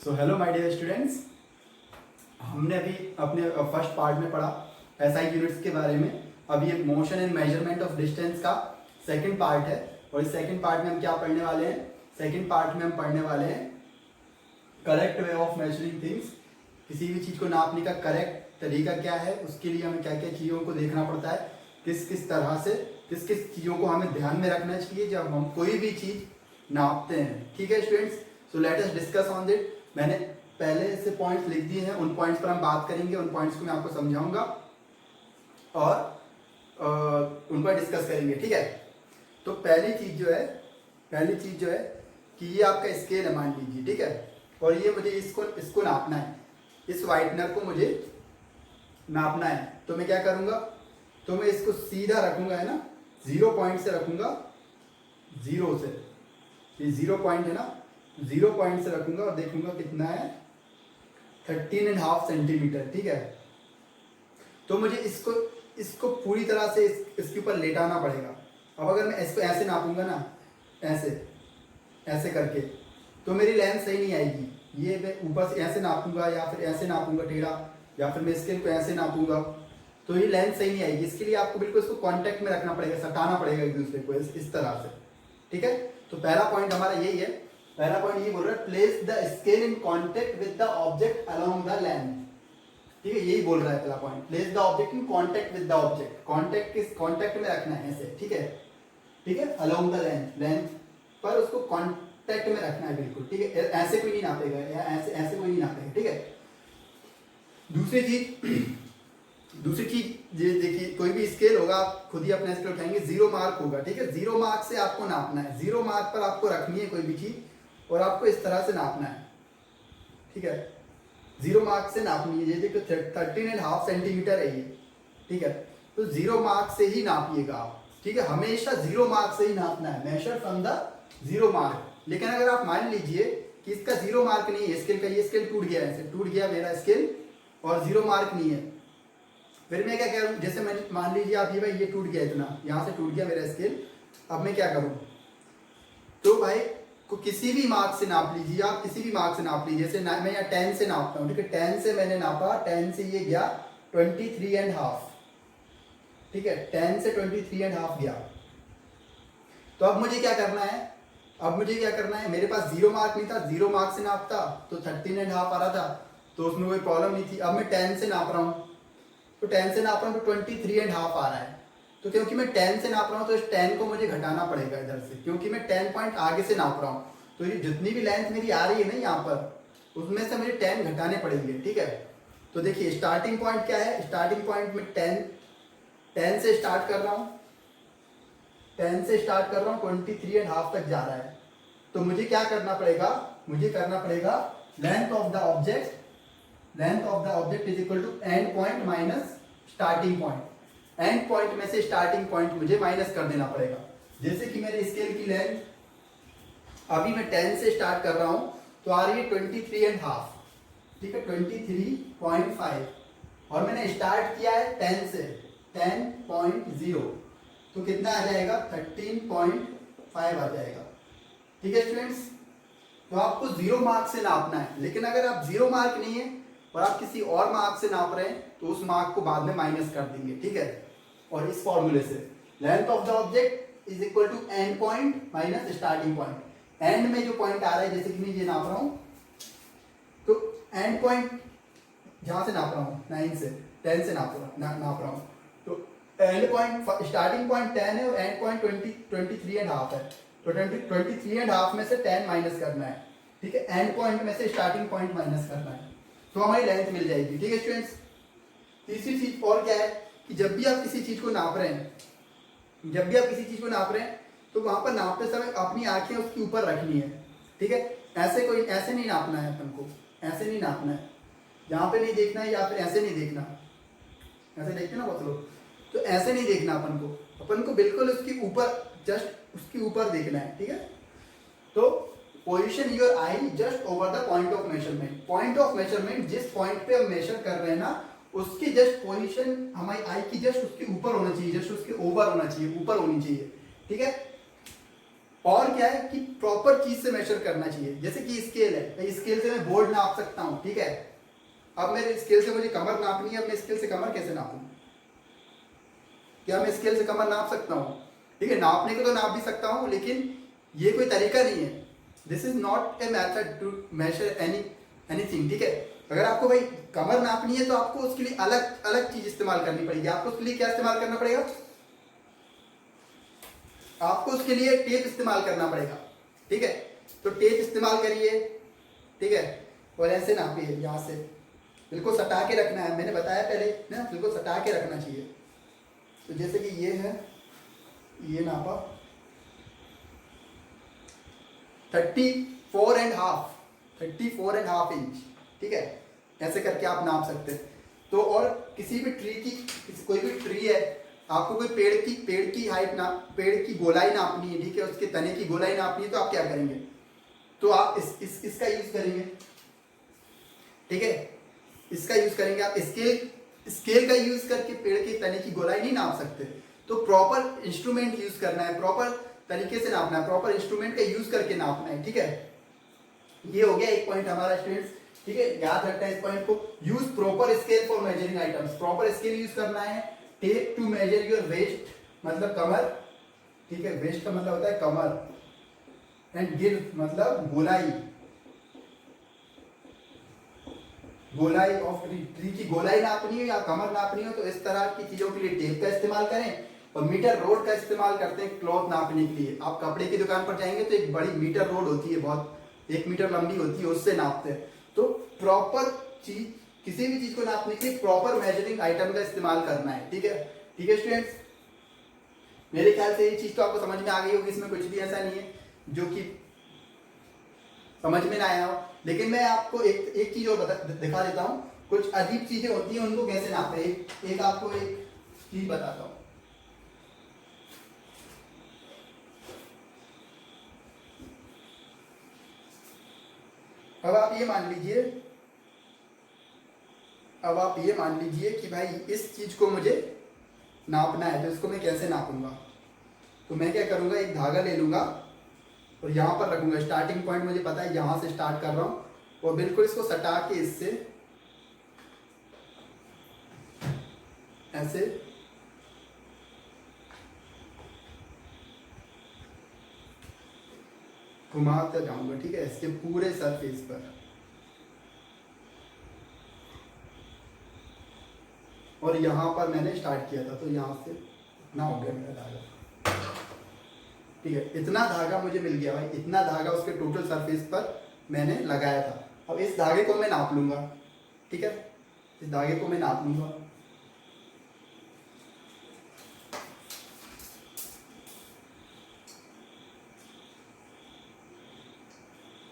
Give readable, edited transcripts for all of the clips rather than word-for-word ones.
So hello my dear students, हमने अभी अपने फर्स्ट पार्ट में पढ़ा एसआई यूनिट्स के बारे में। अभी ये motion and measurement of distance का सेकंड पार्ट है और इस सेकंड पार्ट में हम क्या पढ़ने वाले हैं? सेकंड पार्ट में हम पढ़ने वाले हैं correct way of measuring things. किसी भी चीज़ को नापने का करेक्ट तरीका क्या है, उसके लिए हमें क्या क्या चीज़ों को देखना पड़ता है, किस किस तरह से किस किस चीज़ों को हमें ध्यान में रखना चाहिए जब हम कोई भी चीज़ नापते हैं। ठीक है students, so let us discuss on it. मैंने पहले से पॉइंट्स लिख दिए हैं, उन पॉइंट्स पर हम बात करेंगे, उन पॉइंट्स को मैं आपको समझाऊंगा और उन पर डिस्कस करेंगे। ठीक है, तो पहली चीज जो है कि ये आपका स्केल है मान लीजिए, ठीक है, और ये मुझे इसको नापना है, इस वाइटनर को मुझे नापना है। तो मैं क्या करूंगा, तो मैं इसको सीधा रखूंगा, है ना, 0 पॉइंट से रखूंगा, 0 से, ये 0 पॉइंट है ना, 0 पॉइंट से रखूंगा और देखूंगा कितना है, 13.5 सेंटीमीटर। ठीक है, तो मुझे इसको पूरी तरह से इसके ऊपर लेटाना पड़ेगा। अब अगर मैं इसको ऐसे नापूंगा ना, ऐसे करके, तो मेरी लेंथ सही नहीं आएगी। ये मैं ऊपर से ऐसे नापूंगा या फिर ऐसे नापूंगा टेढ़ा, या फिर मैं स्केल को ऐसे नापूंगा, तो ये लेंथ सही नहीं आएगी। इसके लिए आपको बिल्कुल इसको कांटेक्ट में रखना पड़ेगा, सटाना पड़ेगा एक दूसरे को इस तरह से। ठीक है, तो पहला पॉइंट हमारा यही है। पहला पॉइंट ये बोल रहा है, place the scale in contact with the object along the length. ठीक है, यही बोल रहा है पहला point, place the object in contact with the object. Contact में रखना है ऐसे, ठीक है, अलोंग द लेंथ पर उसको कांटेक्ट में रखना है बिल्कुल। ठीक है, ऐसे कोई नहीं नापेगा या ऐसे कोई नहीं नापेगा। ठीक है, दूसरी चीज ये देखिए, कोई भी स्केल होगा, आप खुद ही अपना स्केल उठाएंगे, 0 मार्क होगा। ठीक है, 0 मार्क से आपको नापना है, 0 मार्क पर आपको रखनी है कोई भी चीज और आपको इस तरह से नापना है। ठीक है, 0 मार्क से नापनी है। ये देखो 13.5 सेंटीमीटर है ये। ठीक है, तो 0 मार्क से ही नापिएगा आप। ठीक है, हमेशा 0 मार्क से ही नापना है, मेजर फ्रॉम द 0 मार्क। लेकिन अगर आप मान लीजिए कि इसका 0 मार्क नहीं है, स्केल का ये स्केल टूट गया, ऐसे टूट गया मेरा स्केल और 0 मार्क नहीं है, फिर मैं क्या करूं, जैसे मैं मान लीजिए आप ये भाई ये टूट गया, इतना यहां से टूट गया मेरा स्केल, अब मैं क्या करूं, तो भाई को किसी भी मार्क से नाप लीजिए, आप किसी भी मार्क से नाप लीजिए। जैसे मैं यहाँ 10 से नापता हूँ, ठीक है, 10 से मैंने नापा, 10 से ये गया 23.5। ठीक है, 10 से 23.5 गया। तो अब मुझे क्या करना है, मेरे पास 0 मार्क नहीं था, 0 मार्क से नापता तो 13.5 आ रहा था, तो उसमें कोई प्रॉब्लम नहीं थी। अब मैं 10 से नाप रहा हूँ, तो 10 से नाप रहा हूँ तो 23.5 आ रहा है। तो क्योंकि मैं 10 से नाप रहा हूँ तो इस 10 को मुझे घटाना पड़ेगा इधर से, क्योंकि मैं 10 पॉइंट आगे से नाप रहा हूँ। तो ये जितनी भी लेंथ मेरी आ रही है ना यहाँ पर, उसमें से मुझे 10 घटाने पड़ेंगे। ठीक है, तो देखिए स्टार्टिंग पॉइंट क्या है, स्टार्टिंग पॉइंट में 10 से स्टार्ट कर रहा हूँ, 23.5 तक जा रहा है। तो मुझे क्या करना पड़ेगा, length of the object is equal to end point minus starting point. End point में से स्टार्टिंग पॉइंट मुझे माइनस कर देना पड़ेगा। जैसे कि मेरे स्केल की लेंथ अभी मैं 10 से स्टार्ट कर रहा हूं, तो आ रही है 23.5। ठीक है, 23.5 और मैंने स्टार्ट किया है 10 से, 10.0, तो कितना आ जाएगा, 13.5 आ जाएगा। ठीक है स्टूडेंट्स, तो आपको 0 मार्क से नापना है। लेकिन अगर आप 0 मार्क नहीं है और आप किसी और मार्क से नाप रहे हैं, तो उस मार्क को बाद में माइनस कर देंगे। ठीक है, और इस फॉर्मूले से length of the object is equal to end point minus starting point. End में जो पॉइंट आ रहा है, जैसे कि मैं ये नाप रहा हूं, तो एंड पॉइंट जहां से नाप रहा हूं, 9 से 10 से नाप रहा हूं, तो एंड पॉइंट, स्टार्टिंग पॉइंट 10 है और एंड पॉइंट 23.5 है। तो 23.5 में से 10 माइनस करना है। ठीक है, एंड पॉइंट में से स्टार्टिंग पॉइंट माइनस करना है, तो हमारी लेंथ मिल जाएगी। ठीक है स्टूडेंट्स, तीसरी चीज और क्या है कि जब भी आप किसी चीज को नाप रहे हैं, तो वहां पर नापते समय अपनी आंखें उसके ऊपर रखनी है। ठीक है, ऐसे नहीं नापना है अपन को, ऐसे नहीं नापना है, यहाँ पे नहीं देखना है, या फिर ऐसे नहीं देखना, ऐसे देखते ना बहुत लोग, तो ऐसे नहीं देखना अपन को बिल्कुल उसके ऊपर, जस्ट उसके ऊपर देखना है। ठीक है, तो position your I just over the point of measurement. Point of measurement जिस पॉइंट पे हम मेजर कर रहे हैं ना, उसकी जस्ट पोजीशन हमारी आई की जस्ट उसके ऊपर होना चाहिए, जस्ट उसके ओवर होना चाहिए, ऊपर होनी चाहिए। ठीक है, और क्या है कि प्रॉपर चीज से मेजर करना चाहिए। जैसे कि स्केल है, स्केल से मैं बोर्ड नाप सकता हूँ, ठीक है। अब मेरे स्केल से मुझे कमर नापनी है, अब मैं स्केल से कमर कैसे नापूं? क्या मैं स्केल से कमर नाप सकता हूँ? ठीक है, नापने को तो नाप भी सकता हूँ, लेकिन ये कोई तरीका नहीं है। This is not a method to measure anything, ठीक है। अगर आपको भाई कमर नापनी है तो आपको उसके लिए अलग अलग चीज इस्तेमाल करनी पड़ेगी। आपको उसके लिए क्या इस्तेमाल करना पड़ेगा? आपको उसके लिए टेप इस्तेमाल करना पड़ेगा, ठीक है। तो टेप इस्तेमाल करिए, ठीक है, और ऐसे नापिए, यहाँ से बिल्कुल सटा के रखना है। मैंने बताया पहले ना, बिल्कुल सटा के रखना चाहिए। तो जैसे कि ये है, ये नापा 34.5 इंच, ठीक है। ऐसे करके आप नाप सकते हैं। तो और किसी भी ट्री की, कोई भी ट्री है, आपको कोई पेड़ की हाइट ना, पेड़ की गोलाई नापनी है, ठीक है, उसके तने की गोलाई नापनी है, तो आप क्या करेंगे? तो आप इसका यूज करेंगे, ठीक है, इसका यूज करेंगे। आप स्केल का यूज करके पेड़ के तने की गोलाई नहीं नाप सकते। तो प्रॉपर इंस्ट्रूमेंट यूज करना है, प्रॉपर तरीके से नापना है, प्रॉपर इंस्ट्रूमेंट का यूज करके नापना है, ठीक है। ये हो गया एक पॉइंट हमारा स्टूडेंट्स, ठीक है, याद रखना है इस पॉइंट को। Use proper scale for measuring items, proper scale use करना है। Tape to measure your waist, मतलब कमर, ठीक है, वेस्ट का मतलब होता है कमर, एंड गिर मतलब गोलाई, गोलाई ऑफ ट्री की गोलाई नापनी हो या कमर नापनी हो, तो इस तरह की चीजों के लिए टेप का इस्तेमाल करें। और मीटर रोड का इस्तेमाल करते हैं क्लॉथ नापने के लिए। आप कपड़े की दुकान पर जाएंगे तो एक बड़ी मीटर रोड होती है, बहुत 1 मीटर लंबी होती है, उससे नापते हैं। तो प्रॉपर चीज, किसी भी चीज को नापने के लिए प्रॉपर मेजरिंग आइटम का इस्तेमाल करना है, ठीक है। ठीक है स्टूडेंट्स, मेरे ख्याल से ये चीज तो आपको समझ में आ गई होगी। इसमें कुछ भी ऐसा नहीं है जो कि समझ में ना आया हो। लेकिन मैं आपको एक चीज और दिखा देता हूँ। कुछ अजीब चीजें होती हैं, उनको कैसे नापे। एक आपको एक चीज बताता हूँ। अब आप ये मान लीजिए कि भाई इस चीज को मुझे नापना है, तो इसको मैं कैसे नापूंगा? तो मैं क्या करूंगा, एक धागा ले लूंगा और यहाँ पर रखूंगा। स्टार्टिंग पॉइंट मुझे पता है, यहाँ से स्टार्ट कर रहा हूँ, और बिल्कुल इसको सटा के इससे ऐसे घुमाता जाऊंगा, ठीक है, इसके पूरे सरफेस पर। और यहाँ पर मैंने स्टार्ट किया था, तो यहाँ से इतना हो गया मेरा धागा, ठीक है। इतना धागा मुझे मिल गया भाई, इतना धागा उसके टोटल सरफेस पर मैंने लगाया था। अब इस धागे को मैं नाप लूंगा, ठीक है, इस धागे को मैं नाप लूंगा।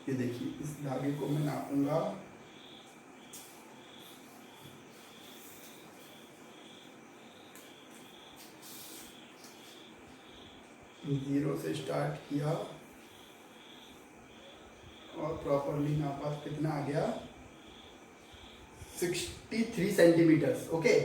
ये देखिए, इस धागे को मैं नापूंगा, जीरो से स्टार्ट किया और प्रॉपरली नापा, कितना आ गया, 63 सेंटीमीटर्स, ओके।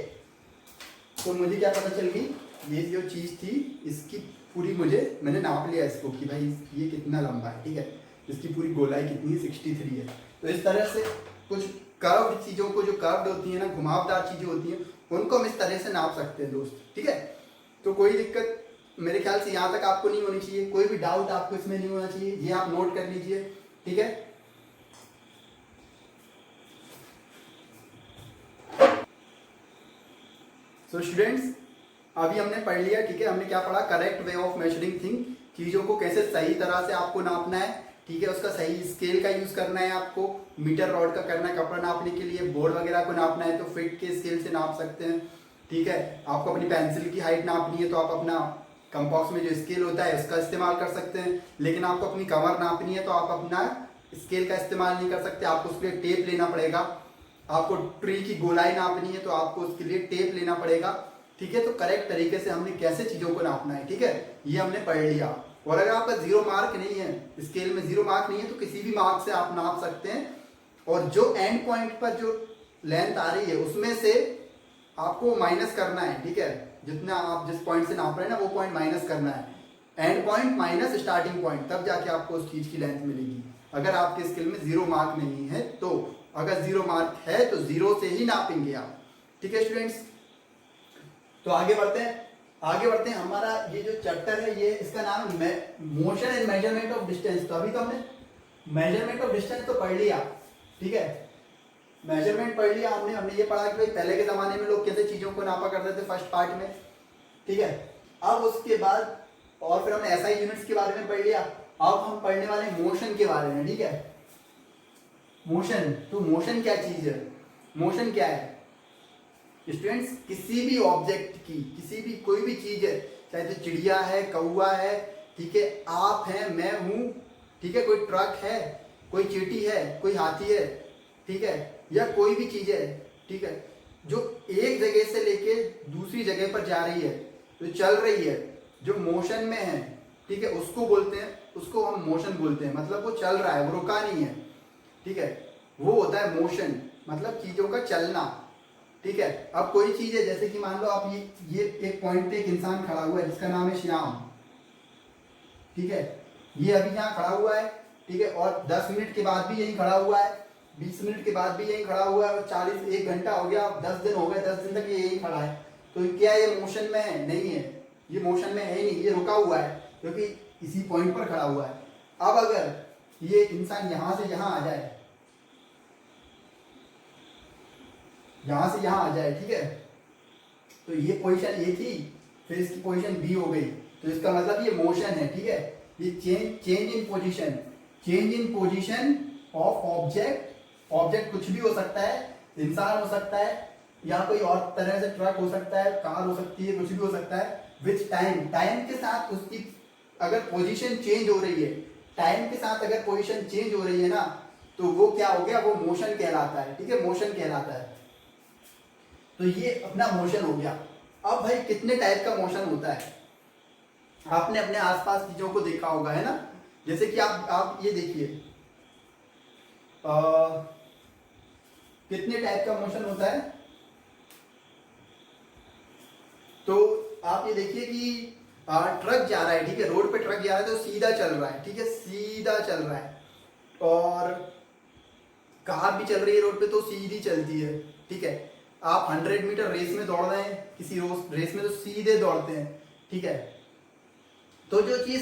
तो मुझे क्या पता चल गई, ये जो चीज़ थी इसकी पूरी मैंने नाप लिया इसको कि भाई ये कितना लंबा है, ठीक है, इसकी पूरी गोलाई कितनी है, 63 है। तो इस तरह से कुछ कर्व्ड चीज़ों को, जो कर्व्ड होती है ना, घुमावदार चीज़ें होती हैं, उनको हम इस तरह से नाप सकते हैं दोस्त, ठीक है। तो कोई दिक्कत मेरे ख्याल से यहाँ तक आपको नहीं होनी चाहिए, कोई भी डाउट आपको इसमें नहीं होना चाहिए, ये आप नोट कर लीजिए, ठीक है। सो स्टूडेंट्स, अभी हमने पढ़ लिया, ठीक है, हमने क्या पढ़ा, correct way of measuring thing, चीजों को कैसे सही तरह से आपको नापना है, ठीक है, उसका सही स्केल का यूज करना है, आपको मीटर रॉड का करना है कपड़ा नापने के लिए। बोर्ड वगैरह को नापना है तो फिट के स्केल से नाप सकते हैं, ठीक है। आपको अपनी पेंसिल की हाइट नापनी है तो आप अपना कंपास में जो स्केल होता है उसका इस्तेमाल कर सकते हैं। लेकिन आपको अपनी कमर नापनी है तो आप अपना स्केल का इस्तेमाल नहीं कर सकते, आपको उसके लिए टेप लेना पड़ेगा। आपको ट्री की गोलाई नापनी है तो आपको उसके लिए टेप लेना पड़ेगा, ठीक है। तो करेक्ट तरीके से हमने कैसे चीजों को नापना है, ठीक है, ये हमने पढ़ लिया। और अगर आपका 0 मार्क नहीं है, स्केल में 0 मार्क नहीं है, तो किसी भी मार्क से आप नाप सकते हैं। और जो एंड पॉइंट पर जो लेंथ आ रही है उसमें से आपको माइनस करना है, ठीक है, जितना आप जिस पॉइंट से नाप रहे हैं ना, वो पॉइंट माइनस करना है। And point minus starting point, तब जाके आपको उस चीज की लेंथ मिलेगी। अगर आपके स्केल में 0 मार्क नहीं है तो, अगर 0 मार्क है तो 0 से ही नापेंगे आप। ठीक है स्टूडेंट्स, तो आगे बढ़ते हैं। हमारा ये जो चैप्टर है ये, इसका नाम है motion and measurement of distance. तो अभी तो हमने मेजरमेंट ऑफ डिस्टेंस तो पढ़ लिया, ठीक है, मेजरमेंट पढ़ लिया हमने ये पढ़ा कि भाई पहले के जमाने में लोग कैसे चीजों को नापा करते थे फर्स्ट पार्ट में, ठीक है। अब उसके बाद और फिर हमने एसआई यूनिट्स के बारे में पढ़ लिया। अब हम पढ़ने वाले हैं मोशन के बारे में, ठीक है। मोशन, तो मोशन क्या चीज है, मोशन क्या है स्टूडेंट्स? किसी भी ऑब्जेक्ट की, किसी भी कोई भी चीज है, चाहे तो चिड़िया है, कौवा है, ठीक है, आप हैं, मैं हूं, ठीक है, कोई ट्रक है, कोई चींटी है, कोई हाथी है, ठीक है, या कोई भी चीज है, ठीक है, जो एक जगह से लेके दूसरी जगह पर जा रही है, जो चल रही है, जो मोशन में है, ठीक है, उसको बोलते हैं, उसको हम मोशन बोलते हैं। मतलब वो चल रहा है, वो रुका नहीं है, ठीक है, वो होता है मोशन, मतलब चीजों का चलना, ठीक है। अब कोई चीज है, जैसे कि मान लो आप ये एक पॉइंट पे एक इंसान खड़ा हुआ है जिसका नाम है श्याम, ठीक है, ये अभी यहाँ खड़ा हुआ है, ठीक है, और 10 मिनट के बाद भी यही खड़ा हुआ है, 20 मिनट के बाद भी यही खड़ा हुआ है, और 40 1 घंटा हो गया, 10 दिन हो गए, 10 दिन तक ये यही खड़ा है। तो क्या ये मोशन में है? नहीं है, ये मोशन में है ही नहीं, ये रुका हुआ है क्योंकि इसी पॉइंट पर खड़ा हुआ है। अब अगर ये इंसान यहां से यहां आ जाए, यहां से यहां आ जाए, ठीक है, तो ये पोजीशन ए थी, फिर इसकी पोजीशन बी हो गई, तो इसका मतलब ये मोशन है, ठीक है। ये change in position of object कुछ भी हो सकता है, इंसान हो सकता है, या कोई और तरह से ट्रक हो सकता है, कार हो सकती है, कुछ भी हो सकता है, विच टाइम के साथ उसकी अगर पोजीशन चेंज हो रही है, टाइम के साथ अगर पोजीशन चेंज हो रही है ना, तो वो क्या हो गया, वो मोशन कहलाता है, ठीक है, मोशन कहलाता है। तो ये अपना मोशन हो गया। अब भाई कितने टाइप का मोशन होता है, आपने अपने आसपास चीजों को देखा होगा, है ना। जैसे कि आप ये देखिए, कितने टाइप का मोशन होता है। तो आप ये देखिए कि ट्रक जा रहा है, ठीक है, रोड पे ट्रक जा रहा है तो सीधा चल रहा है, ठीक है, सीधा चल रहा है, और कार भी चल रही है रोड पे तो सीधी चलती है, ठीक है। आप 100 मीटर रेस में दौड़ रहे हैं, किसी रेस में तो सीधे दौड़ते हैं, ठीक है। तो जो चीज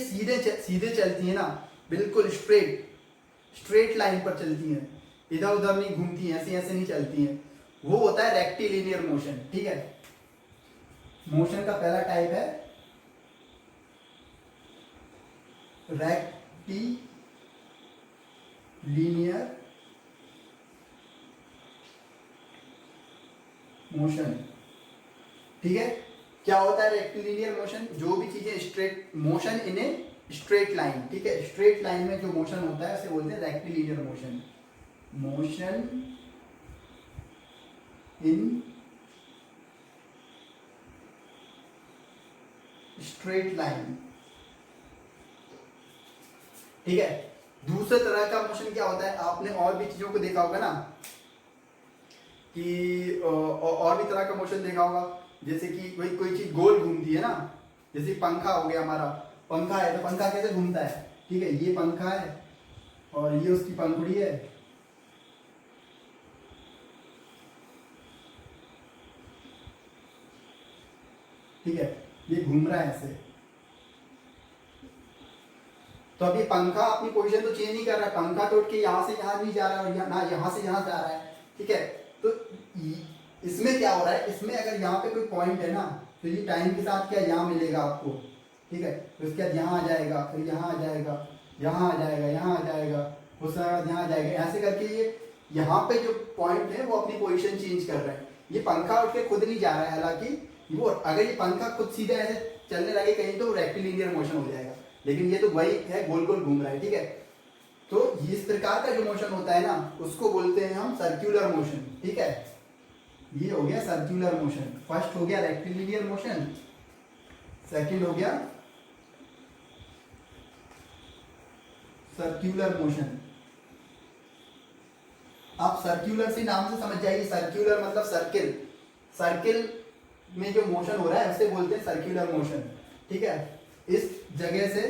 सीधे चलती है ना, बिल्कुल स्ट्रेट लाइन पर चलती हैं, इधर उधर नहीं घूमती हैं, ऐसे ऐसे नहीं चलती हैं, वो होता है रेक्टिलिनियर मोशन, ठीक है। मोशन का पहला टाइप है रेक्टिलिनियर मोशन, ठीक है। क्या होता है रेक्टिलिनियर मोशन? जो भी चीजें straight, motion in a straight line, ठीक है, स्ट्रेट लाइन में जो मोशन होता है उसे बोलते हैं rectilinear motion. Motion in straight line, ठीक है। दूसरे तरह का मोशन क्या होता है, आपने और भी चीजों को देखा होगा ना, कि और भी तरह का मोशन देखा होगा, जैसे कि कोई चीज गोल घूमती है ना, जैसे पंखा हो गया हमारा, पंखा है तो पंखा कैसे घूमता है, ठीक है, ये पंखा है और ये उसकी पंखुड़ी है, ठीक है, ये घूम रहा है ऐसे। तो अब ये पंखा अपनी पोजीशन तो चेंज नहीं कर रहा है, पंखा तो उठ के यहाँ से यहाँ नहीं जा रहा है और ना यहाँ से यहाँ जा रहा है, ठीक है। तो इसमें क्या हो रहा है, इसमें अगर यहाँ पे कोई पॉइंट है ना, तो ये टाइम के साथ क्या यहाँ मिलेगा आपको, ठीक है, तो इसके बाद यहाँ आ जाएगा, फिर यहाँ आ जाएगा, यहाँ आ जाएगा, यहाँ आ जाएगा, उसके बाद यहाँ आ जाएगा, ऐसे करके ये यहाँ पे जो पॉइंट है वो अपनी पोजीशन चेंज कर रहे हैं। ये पंखा उठ के खुद नहीं जा रहा है, हालांकि वो अगर ये पंखा खुद सीधे ऐसे चलने लगे कहीं तो रेक्टिलिनियर मोशन हो जाएगा, लेकिन ये तो वही है, गोल गोल घूम रहा है, ठीक है। तो इस प्रकार का जो मोशन होता है ना, उसको बोलते हैं हम सर्क्यूलर मोशन, ठीक है। ये हो गया सर्क्यूलर मोशन, फर्स्ट हो गया रेक्टिलिनियर मोशन, सेकंड हो गया सर्क्यूलर मोशन। आप सर्क्यूलर से नाम से समझ जाइए, सर्क्यूलर मतलब सर्किल, सर्किल में जो मोशन हो रहा है उसे बोलते हैं सर्क्यूलर मोशन, ठीक है। इस जगह से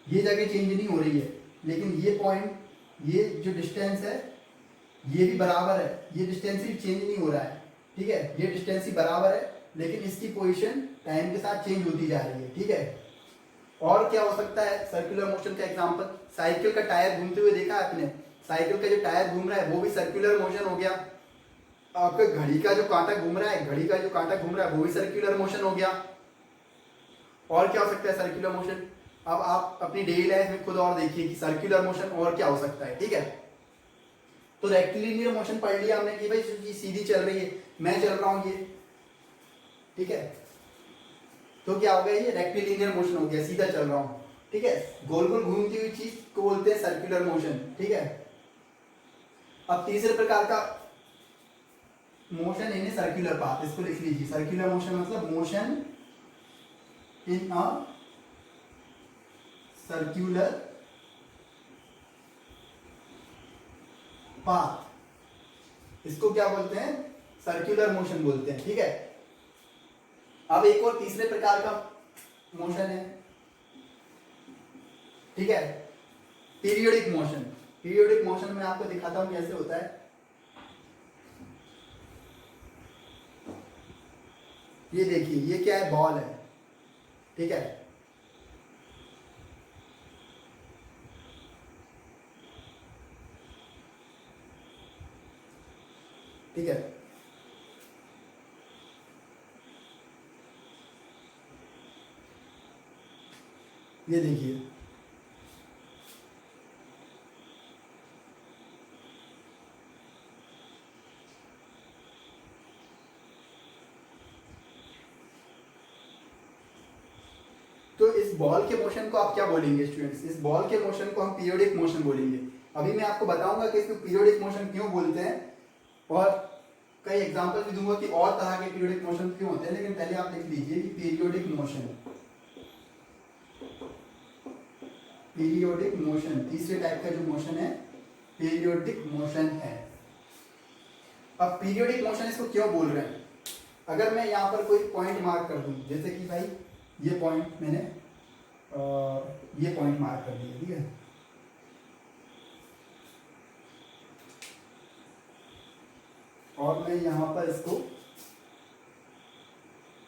ये जगह चेंज नहीं हो रही है, लेकिन ये पॉइंट, ये जो डिस्टेंस है ये भी बराबर है, ये डिस्टेंस ही चेंज नहीं हो रहा है, ठीक है, ये डिस्टेंस ही बराबर है, लेकिन इसकी पोजीशन टाइम के साथ चेंज होती जा रही है, ठीक है। और क्या हो सकता है सर्कुलर मोशन का एग्जांपल, साइकिल का टायर घूमते हुए देखा है आपने, साइकिल का जो टायर घूम रहा है वो भी सर्कुलर मोशन हो गया। आपका घड़ी का जो कांटा घूम रहा है, घड़ी का जो कांटा घूम रहा है वो भी सर्कुलर मोशन हो गया। और क्या हो सकता है सर्कुलर मोशन, अब आप अपनी डेली लाइफ में खुद और देखिए कि सर्कुलर मोशन और क्या हो सकता है, ठीक है। तो रेक्टिलिनियर मोशन पढ़ लिया हमने कि भाई सीधी चल रही है, मैं चल रहा हूं ये, ठीक है, तो क्या हो गया, ये रेक्टिलिनियर मोशन हो गया, सीधा चल रहा हूं, ठीक है। गोल गोल घूमती हुई चीज को बोलते हैं सर्कुलर मोशन, ठीक है। अब तीसरे प्रकार का मोशन इन सर्कुलर पाथ, इसको लिख लीजिए, सर्कुलर मोशन मतलब motion in a circular path, इसको क्या बोलते हैं, सर्कुलर मोशन बोलते हैं, ठीक है। अब एक और तीसरे प्रकार का मोशन है, ठीक है, पीरियोडिक मोशन। पीरियोडिक मोशन में आपको दिखाता हूं कैसे होता है। ये देखिए, ये क्या है, बॉल है, ठीक है, ठीक है, ये देखिए, तो इस बॉल के मोशन को आप क्या बोलेंगे स्टूडेंट्स, इस बॉल के मोशन को हम पीरियोडिक मोशन बोलेंगे। अभी मैं आपको बताऊंगा कि इसको पीरियोडिक मोशन क्यों बोलते हैं, और कई एग्जांपल भी दूंगा कि और तरह के पीरियोडिक मोशन क्यों होते हैं, लेकिन पहले आप लिख लीजिए कि पीरियोडिक मोशन, पीरियोडिक मोशन तीसरे टाइप का जो मोशन है पीरियोडिक मोशन है। अब पीरियोडिक मोशन इसको क्यों बोल रहे हैं, अगर मैं यहाँ पर कोई पॉइंट मार्क कर दूं, जैसे कि भाई ये पॉइंट मैंने ये पॉइंट मार्क कर दिया, ठीक है, और मैं यहां पर इसको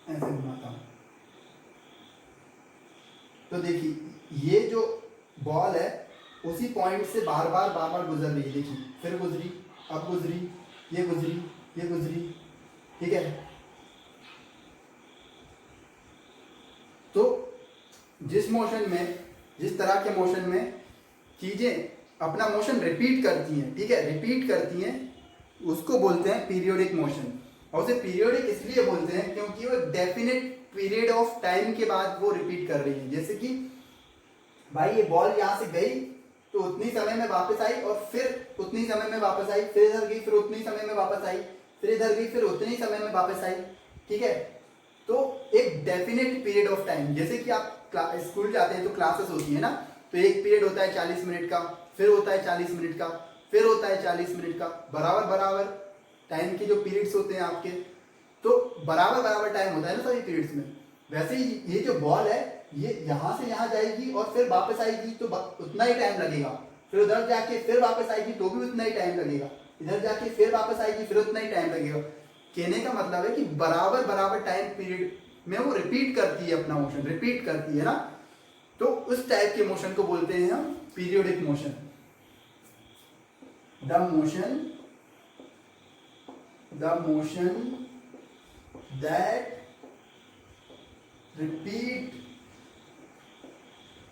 ऐसे घुमाता हूं, तो देखिए ये जो बॉल है उसी पॉइंट से बार बार गुजर रही है, देखिए फिर गुजरी, अब गुजरी, ये गुजरी, ये गुजरी, ठीक है। तो जिस मोशन में, जिस तरह के मोशन में चीजें अपना मोशन रिपीट करती हैं, ठीक है, रिपीट करती हैं, उसको बोलते हैं पीरियोडिक मोशन। और उसे पीरियोडिक इसलिए बोलते हैं क्योंकि वो डेफिनेट पीरियड ऑफ टाइम के बाद वो रिपीट कर रही है। जैसे कि भाई ये बॉल यहां से गई तो उतनी समय में वापस आई, और फिर उतनी समय में वापस आई, फिर इधर गई, फिर उतनी समय में वापस आई, फिर इधर गई, फिर उतनी समय में वापस आई, ठीक है। तो एक डेफिनेट पीरियड ऑफ टाइम, जैसे कि आप स्कूल जाते हैं तो क्लासेस होती है ना, तो एक पीरियड होता है 40 मिनट का, फिर होता है 40 मिनट का, फिर होता है 40 मिनट का, बराबर बराबर टाइम के जो पीरियड्स होते हैं आपके, तो बराबर बराबर टाइम होता है ना सभी पीरियड्स में। वैसे ही ये जो बॉल है ये यहां से यहां जाएगी और फिर वापस आएगी तो उतना ही टाइम लगेगा, फिर उधर जाके फिर वापस आएगी तो भी उतना ही टाइम लगेगा, इधर जाके फिर वापस आएगी फिर उतना ही टाइम लगेगा। कहने का मतलब है कि बराबर बराबर टाइम पीरियड में वो रिपीट करती है, अपना मोशन रिपीट करती है ना, तो उस टाइप के मोशन को बोलते हैं हम periodic motion. The motion that repeat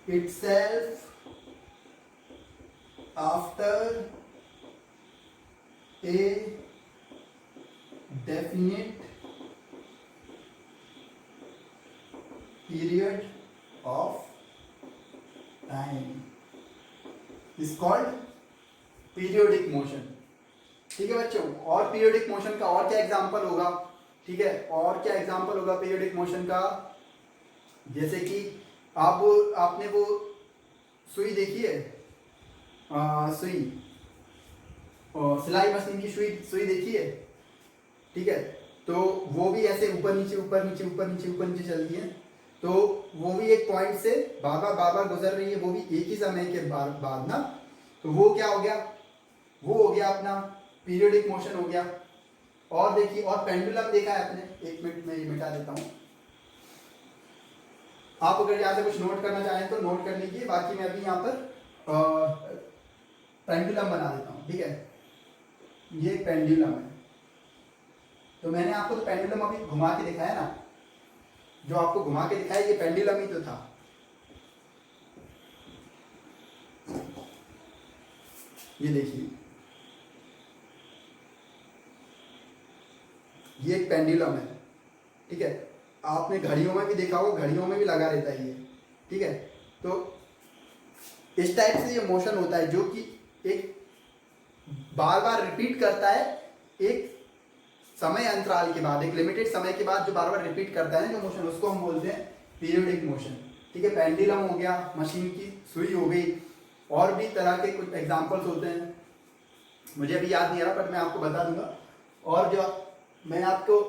itself after a definite period of time is called periodic motion। ठीक है बच्चों, और पीरियोडिक मोशन का और क्या एग्जांपल होगा, ठीक है, और क्या एग्जांपल होगा पीरियोडिक मोशन का, जैसे कि आपने वो सुई देखी है, सुई, सिलाई मशीन की सुई देखी है, ठीक है, तो वो भी ऐसे ऊपर नीचे ऊपर नीचे ऊपर नीचे ऊपर नीचे चलती है, तो वो भी एक पॉइंट से बार बार गुजर रही है, वो भी एक ही समय के बाद ना, तो वो क्या हो गया, वो हो गया अपना पीरियोडिक मोशन हो गया। और देखिए, और पेंडुलम देखा है आपने, एक मिनट में ये मिटा देता हूँ। आप अगर यहाँ से कुछ नोट करना चाहें तो नोट कर लीजिए, बाकी मैं अभी यहाँ पर पेंडुलम बना देता हूँ, ठीक है। ये पेंडुलम है, तो मैंने आपको तो पेंडुलम अभी घुमा के दिखाया ना, जो आपको घुमा के दिखाया ये पेंडुलम ही तो था। ये देखिए, ये एक पेंडुलम है, ठीक है। आपने घड़ियों में भी देखा होगा, घड़ियों में भी लगा रहता है ये, ठीक है। तो इस टाइप से ये मोशन होता है जो कि एक बार बार रिपीट करता है, एक समय अंतराल के बाद, एक लिमिटेड समय के बाद जो बार बार रिपीट करता है ना जो मोशन, उसको हम बोलते हैं पीरियोडिक मोशन, ठीक है। पेंडुलम हो गया, मशीन की सुई हो गई, और भी तरह के कुछ एग्जांपल्स होते हैं, मुझे अभी याद नहीं आ रहा, बट मैं आपको बता दूंगा। और जो मैं आपको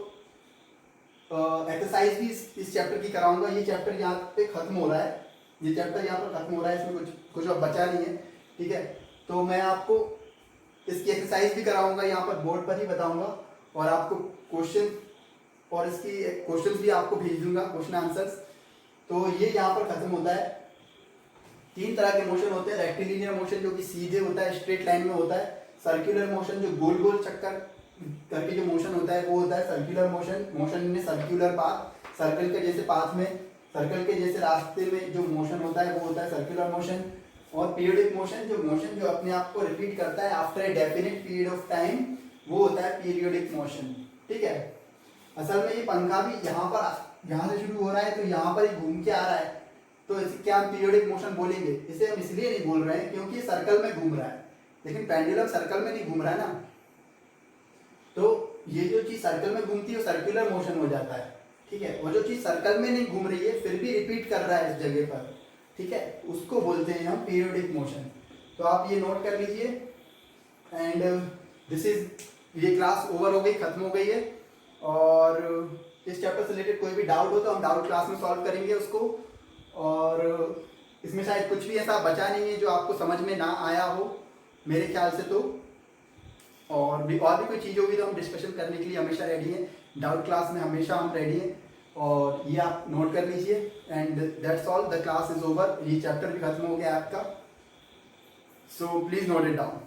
एक्सरसाइज भी इस चैप्टर की कराऊंगा। ये चैप्टर यहाँ पे खत्म हो रहा है, ये चैप्टर यहाँ पर खत्म हो रहा है, इसमें कुछ अब बचा नहीं है, ठीक है। तो मैं आपको इसकी एक्सरसाइज भी कराऊंगा, यहाँ पर बोर्ड पर ही बताऊंगा, और आपको क्वेश्चन और इसकी क्वेश्चंस भी आपको भेज दूंगा, क्वेश्चन आंसर्स। तो ये यहाँ पर खत्म होता है। 3 तरह के मोशन होते हैं, रेक्टिलिनियर मोशन जो कि सीधे होता है, स्ट्रेट लाइन में होता है। सर्कुलर मोशन जो गोल गोल चक्कर करके जो मोशन होता है वो होता है circular motion. Motion in circular path, circle के जैसे पाथ में, सर्कल के जैसे रास्ते में जो मोशन होता है वो होता है सर्कुलर मोशन। और पीरियोडिक मोशन जो अपने आप को रिपीट करता है after a definite period of time, वो होता है पीरियोडिक मोशन, ठीक है। असल में ये पंखा भी यहाँ से शुरू हो रहा है तो यहाँ पर ही घूम के आ रहा है, तो इसे क्या हम पीरियोडिक मोशन बोलेंगे? इसे हम इसलिए नहीं बोल रहे हैं क्योंकि ये सर्कल में घूम रहा है, लेकिन पेंडुलम सर्कल में नहीं घूम रहा है ना। तो ये जो चीज सर्कल में घूमती है वो सर्कुलर मोशन हो जाता है, ठीक है। और जो चीज सर्कल में नहीं घूम रही है फिर भी रिपीट कर रहा है इस जगह पर, ठीक है, उसको बोलते हैं हम पीरियोडिक मोशन। तो आप ये नोट कर लीजिए। एंड दिस इज, ये क्लास ओवर हो गई, खत्म हो गई है। और इस चैप्टर से रिलेटेड कोई भी डाउट हो तो हम डाउट क्लास में सॉल्व करेंगे उसको। और इसमें शायद कुछ भी ऐसा बचा नहीं है जो आपको समझ में ना आया हो मेरे ख्याल से। तो और भी कोई चीज़ होगी तो हम डिस्कशन करने के लिए हमेशा रेडी हैं, डाउट क्लास में हमेशा हम रेडी हैं। और ये आप नोट कर लीजिए। And that's all, the class is over. ये चैप्टर भी खत्म हो गया आपका, so please note it down.